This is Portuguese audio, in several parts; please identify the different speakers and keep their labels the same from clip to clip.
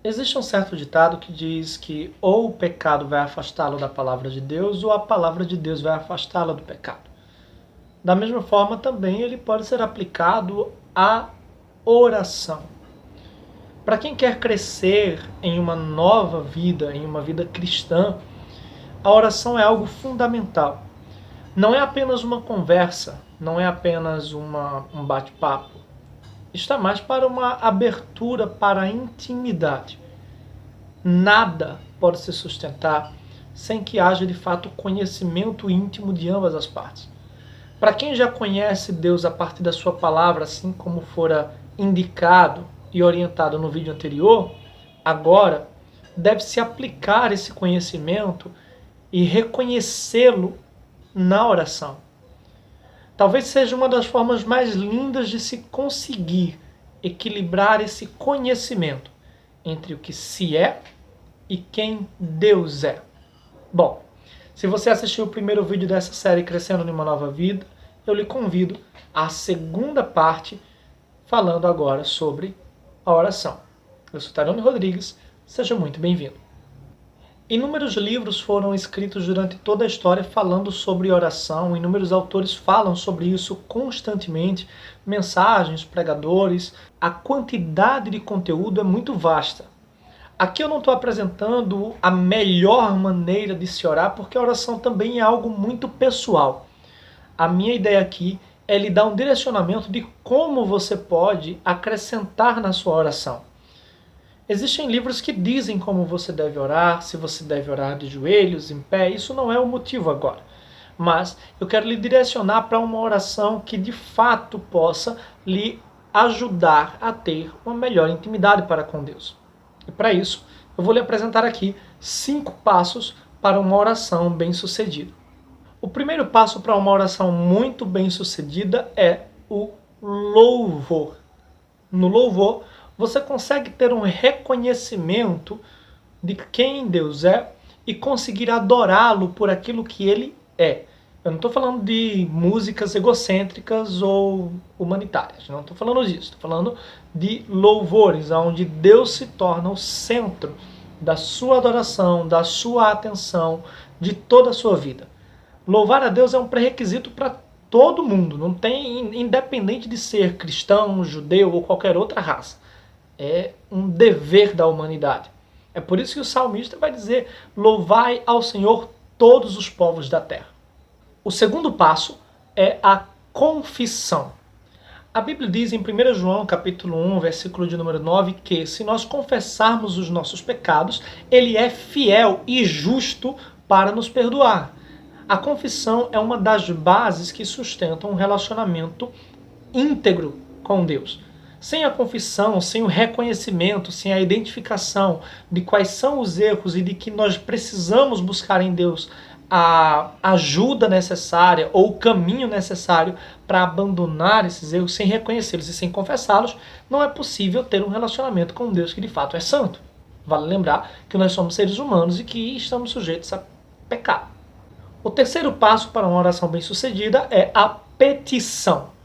Speaker 1: Existe um certo ditado que diz que ou o pecado vai afastá-lo da palavra de Deus ou a palavra de Deus vai afastá-lo do pecado. Da mesma forma, também ele pode ser aplicado à oração. Para quem quer crescer em uma nova vida, em uma vida cristã, a oração é algo fundamental. Não é apenas uma conversa, não é apenas um bate-papo. Está mais para uma abertura para a intimidade. Nada pode se sustentar sem que haja de fato conhecimento íntimo de ambas as partes. Para quem já conhece Deus a partir da sua palavra, assim como fora indicado e orientado no vídeo anterior, agora deve-se aplicar esse conhecimento e reconhecê-lo na oração. Talvez seja uma das formas mais lindas de se conseguir equilibrar esse conhecimento entre o que se é e quem Deus é. Bom, se você assistiu o primeiro vídeo dessa série Crescendo em uma Nova Vida, eu lhe convido à segunda parte, falando agora sobre a oração. Eu sou Tarone Rodrigues, seja muito bem-vindo. Inúmeros livros foram escritos durante toda a história falando sobre oração, inúmeros autores falam sobre isso constantemente, mensagens, pregadores, a quantidade de conteúdo é muito vasta. Aqui eu não estou apresentando a melhor maneira de se orar, porque a oração também é algo muito pessoal. A minha ideia aqui é lhe dar um direcionamento de como você pode acrescentar na sua oração. Existem livros que dizem como você deve orar, se você deve orar de joelhos, em pé, isso não é o motivo agora. Mas eu quero lhe direcionar para uma oração que de fato possa lhe ajudar a ter uma melhor intimidade para com Deus. E para isso, eu vou lhe apresentar aqui 5 passos para uma oração bem-sucedida. O primeiro passo para uma oração muito bem-sucedida é o louvor. No louvor, você consegue ter um reconhecimento de quem Deus é e conseguir adorá-lo por aquilo que ele é. Eu não estou falando de músicas egocêntricas ou humanitárias, não estou falando disso. Estou falando de louvores, onde Deus se torna o centro da sua adoração, da sua atenção, de toda a sua vida. Louvar a Deus é um pré-requisito para todo mundo, não tem, independente de ser cristão, judeu ou qualquer outra raça. É um dever da humanidade. É por isso que o salmista vai dizer: louvai ao Senhor todos os povos da terra. O segundo passo é a confissão. A Bíblia diz em 1 João capítulo 1, versículo de número 9, que se nós confessarmos os nossos pecados, ele é fiel e justo para nos perdoar. A confissão é uma das bases que sustentam um relacionamento íntegro com Deus. Sem a confissão, sem o reconhecimento, sem a identificação de quais são os erros e de que nós precisamos buscar em Deus a ajuda necessária ou o caminho necessário para abandonar esses erros, sem reconhecê-los e sem confessá-los, não é possível ter um relacionamento com Deus que de fato é santo. Vale lembrar que nós somos seres humanos e que estamos sujeitos a pecar. O terceiro passo para uma oração bem-sucedida é a petição.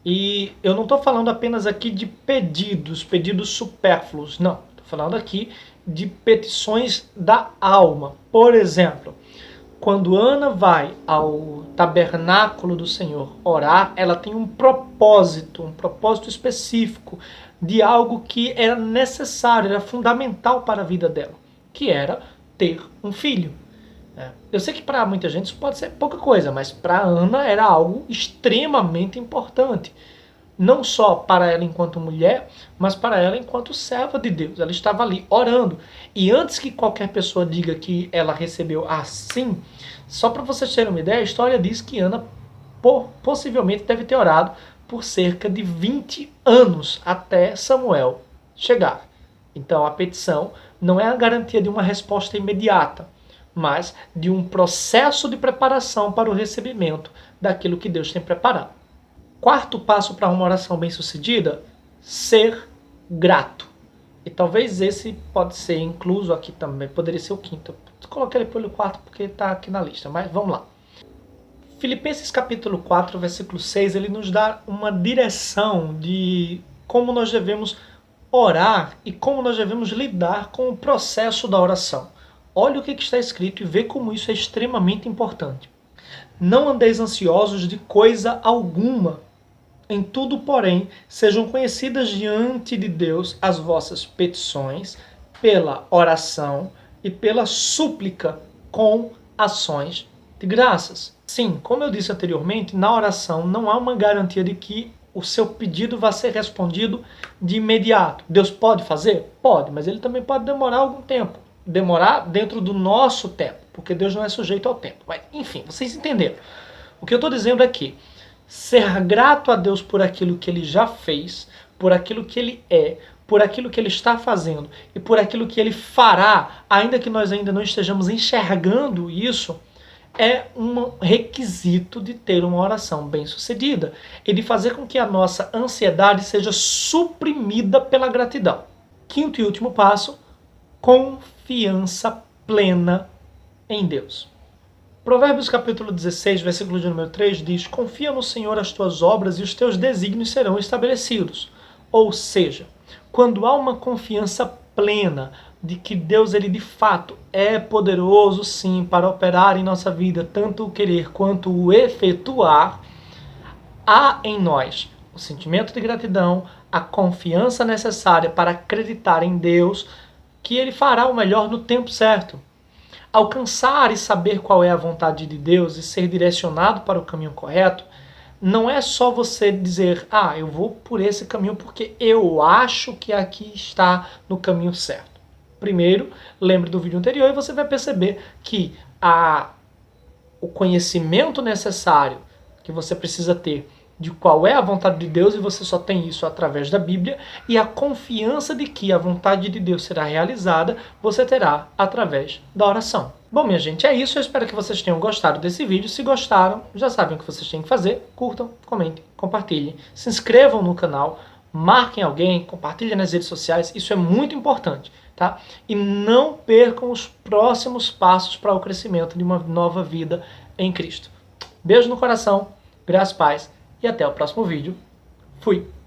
Speaker 1: E eu não estou falando apenas aqui de pedidos supérfluos, não. Estou falando aqui de petições da alma. Por exemplo, quando Ana vai ao tabernáculo do Senhor orar, ela tem um propósito específico de algo que era necessário, era fundamental para a vida dela, que era ter um filho. Eu sei que para muita gente isso pode ser pouca coisa, mas para Ana era algo extremamente importante. Não só para ela enquanto mulher, mas para ela enquanto serva de Deus. Ela estava ali orando. E antes que qualquer pessoa diga que ela recebeu assim, só para vocês terem uma ideia, a história diz que Ana possivelmente deve ter orado por cerca de 20 anos até Samuel chegar. Então a petição não é a garantia de uma resposta imediata, mas de um processo de preparação para o recebimento daquilo que Deus tem preparado. Quarto passo para uma oração bem-sucedida: ser grato. E talvez esse pode ser incluso aqui também, poderia ser o quinto. Eu coloquei ele pelo quarto porque está aqui na lista, mas vamos lá. Filipenses capítulo 4, versículo 6, ele nos dá uma direção de como nós devemos orar e como nós devemos lidar com o processo da oração. Olha o que está escrito e vê como isso é extremamente importante. Não andeis ansiosos de coisa alguma. Em tudo, porém, sejam conhecidas diante de Deus as vossas petições pela oração e pela súplica com ações de graças. Sim, como eu disse anteriormente, na oração não há uma garantia de que o seu pedido vai ser respondido de imediato. Deus pode fazer? Pode, mas ele também pode demorar algum tempo. Demorar dentro do nosso tempo, porque Deus não é sujeito ao tempo. Mas, enfim, vocês entenderam. O que eu estou dizendo é que ser grato a Deus por aquilo que Ele já fez, por aquilo que Ele é, por aquilo que Ele está fazendo e por aquilo que Ele fará, ainda que nós ainda não estejamos enxergando isso, é um requisito de ter uma oração bem-sucedida e de fazer com que a nossa ansiedade seja suprimida pela gratidão. Quinto e último passo, confiança plena em Deus. Provérbios capítulo 16, versículo de número 3 diz: confia no Senhor as tuas obras e os teus desígnios serão estabelecidos. Ou seja, quando há uma confiança plena de que Deus ele de fato é poderoso sim para operar em nossa vida, tanto o querer quanto o efetuar, há em nós o sentimento de gratidão, a confiança necessária para acreditar em Deus que Ele fará o melhor no tempo certo. Alcançar e saber qual é a vontade de Deus e ser direcionado para o caminho correto, não é só você dizer, eu vou por esse caminho porque eu acho que aqui está no caminho certo. Primeiro, lembre do vídeo anterior e você vai perceber que o conhecimento necessário que você precisa ter de qual é a vontade de Deus, e você só tem isso através da Bíblia, e a confiança de que a vontade de Deus será realizada, você terá através da oração. Bom, minha gente, é isso. Eu espero que vocês tenham gostado desse vídeo. Se gostaram, já sabem o que vocês têm que fazer. Curtam, comentem, compartilhem, se inscrevam no canal, marquem alguém, compartilhem nas redes sociais. Isso é muito importante, tá? E não percam os próximos passos para o crescimento de uma nova vida em Cristo. Beijo no coração, graças, paz. E até o próximo vídeo. Fui!